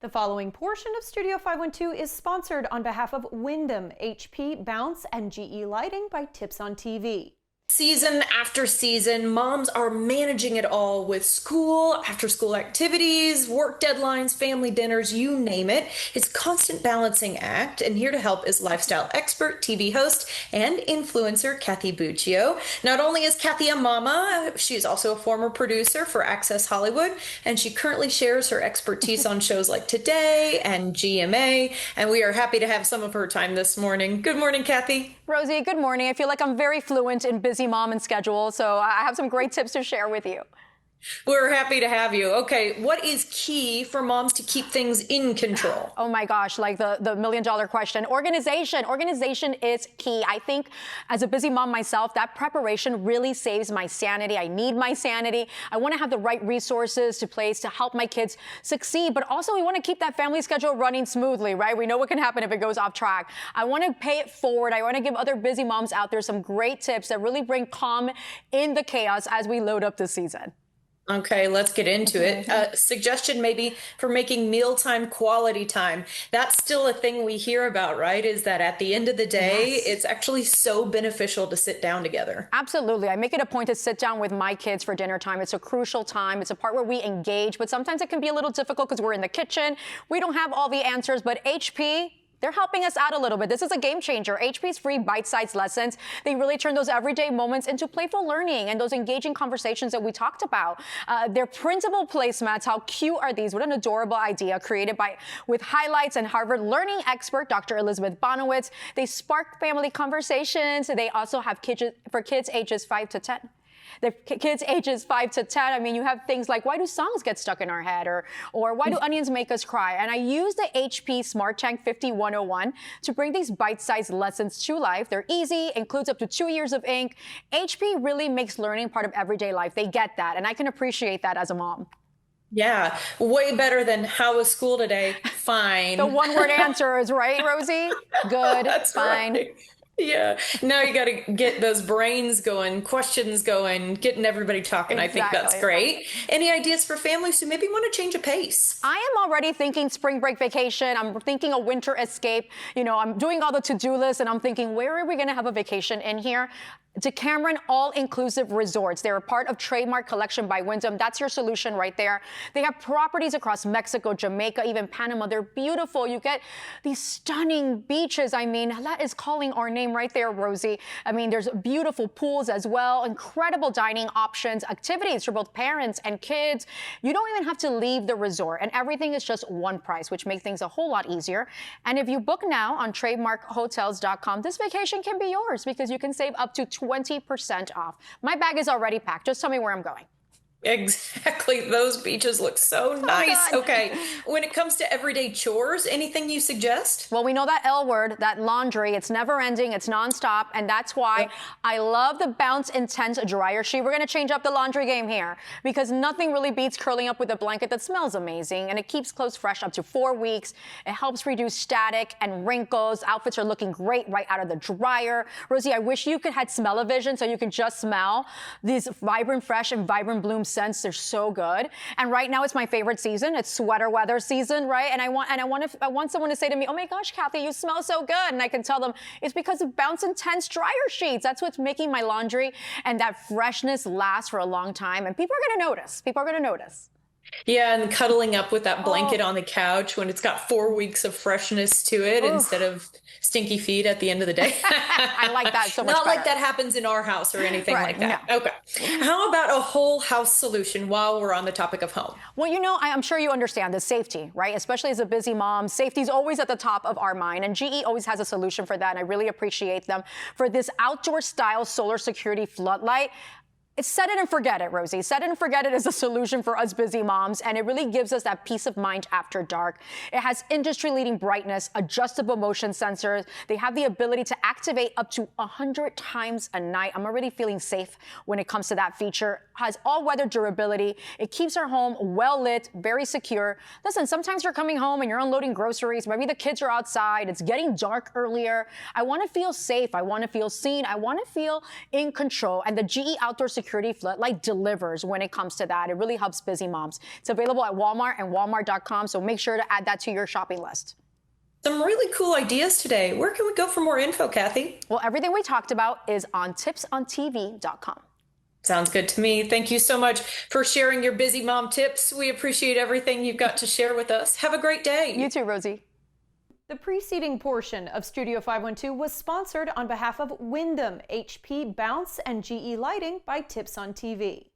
The following portion of Studio 512 is sponsored on behalf of Wyndham, HP, Bounce, and GE Lighting by Tips on TV. Season after season, moms are managing it all with school, after school activities, work deadlines, family dinners, you name it. It's a constant balancing act, and here to help is lifestyle expert, TV host, and influencer Kathy Buccio. Not only is Kathy a mama, she's also a former producer for Access Hollywood, and she currently shares her expertise on shows like Today and GMA, and we are happy to have some of her time this morning. Good morning, Kathy. Rosie, good morning. I feel like I'm very fluent in busy mom and schedule, so I have some great tips to share with you. We're happy to have you. Okay, what is key for moms to keep things in control? Oh my gosh, like the million-dollar question. Organization. Organization is key. I think as a busy mom myself, that preparation really saves my sanity. I need my sanity. I want to have the right resources to place to help my kids succeed, but also we want to keep that family schedule running smoothly, right? We know what can happen if it goes off track. I want to pay it forward. I want to give other busy moms out there some great tips that really bring calm in the chaos as we load up this season. Okay, let's get into it. Suggestion maybe for making mealtime quality time. That's still a thing we hear about, right? Is that at the end of the day, It's actually so beneficial to sit down together. Absolutely. I make it a point to sit down with my kids for dinner time. It's a crucial time. It's a part where we engage, but sometimes it can be a little difficult because we're in the kitchen. We don't have all the answers, but HP, they're helping us out a little bit. This is a game changer. HP's free bite-sized lessons. They really turn those everyday moments into playful learning and those engaging conversations that we talked about. Their printable placemats, how cute are these? What an adorable idea created with highlights and Harvard learning expert, Dr. Elizabeth Bonowitz. They spark family conversations. They also have kids for kids ages 5 to 10. The kids ages 5 to 10, I mean, you have things like, why do songs get stuck in our head? Or why do onions make us cry? And I use the HP Smart Tank 5101 to bring these bite-sized lessons to life. They're easy, includes up to 2 years of ink. HP really makes learning part of everyday life. They get that, and I can appreciate that as a mom. Yeah, way better than how was school today? Fine. The one-word answers, right, Rosie? Good, That's fine. Right. Yeah. Now you got to get those brains going, questions going, getting everybody talking. Exactly. I think that's great. Any ideas for families who maybe want to change a pace? I am already thinking spring break vacation. I'm thinking a winter escape. You know, I'm doing all the to-do lists and I'm thinking, where are we going to have a vacation in here? Decameron all-inclusive resorts. They're a part of Trademark Collection by Wyndham. That's your solution right there. They have properties across Mexico, Jamaica, even Panama. They're beautiful. You get these stunning beaches. I mean, that is calling our name right there, Rosie. I mean, there's beautiful pools as well, incredible dining options, activities for both parents and kids. You don't even have to leave the resort, and everything is just one price, which makes things a whole lot easier. And if you book now on trademarkhotels.com, this vacation can be yours because you can save up to 20% off. My bag is already packed. Just tell me where I'm going. Exactly. Those beaches look so nice. Okay. When it comes to everyday chores, anything you suggest? Well, we know that L word, that laundry, it's never ending, it's nonstop. And that's why I love the Bounce Intense dryer sheet. We're going to change up the laundry game here because nothing really beats curling up with a blanket that smells amazing. And it keeps clothes fresh up to 4 weeks. It helps reduce static and wrinkles. Outfits are looking great right out of the dryer. Rosie, I wish you could have smell-o-vision so you can just smell these vibrant, fresh and vibrant bloom scents. They're so good. And right now it's my favorite season. It's sweater weather season, right? And I want someone to say to me, oh my gosh, Kathy, you smell so good. And I can tell them it's because of Bounce Intense dryer sheets. That's what's making my laundry and that freshness last for a long time. And people are going to notice. People are going to notice. Yeah, and cuddling up with that blanket on the couch when it's got 4 weeks of freshness to it instead of stinky feet at the end of the day. I like that so much Not better. like that happens in our house or anything like that. No. Okay. How about a whole house solution while we're on the topic of home? Well, you know, I'm sure you understand the safety, right? Especially as a busy mom, safety is always at the top of our mind. And GE always has a solution for that. And I really appreciate them for this outdoor style solar security floodlight. It's set it and forget it, Rosie. Set it and forget it is a solution for us busy moms, and it really gives us that peace of mind after dark. It has industry-leading brightness, adjustable motion sensors. They have the ability to activate up to 100 times a night. I'm already feeling safe when it comes to that feature. Has all-weather durability. It keeps our home well-lit, very secure. Listen, sometimes you're coming home and you're unloading groceries. Maybe the kids are outside. It's getting dark earlier. I want to feel safe. I want to feel seen. I want to feel in control. And the GE Outdoor Security security floodlight delivers when it comes to that. It really helps busy moms. It's available at Walmart and walmart.com, so make sure to add that to your shopping list. Some really cool ideas today. Where can we go for more info, Kathy? Well, everything we talked about is on tipsontv.com. Sounds good to me. Thank you so much for sharing your busy mom tips. We appreciate everything you've got to share with us. Have a great day. You too, Rosie. The preceding portion of Studio 512 was sponsored on behalf of Wyndham, HP, Bounce, and GE Lighting by Tips on TV.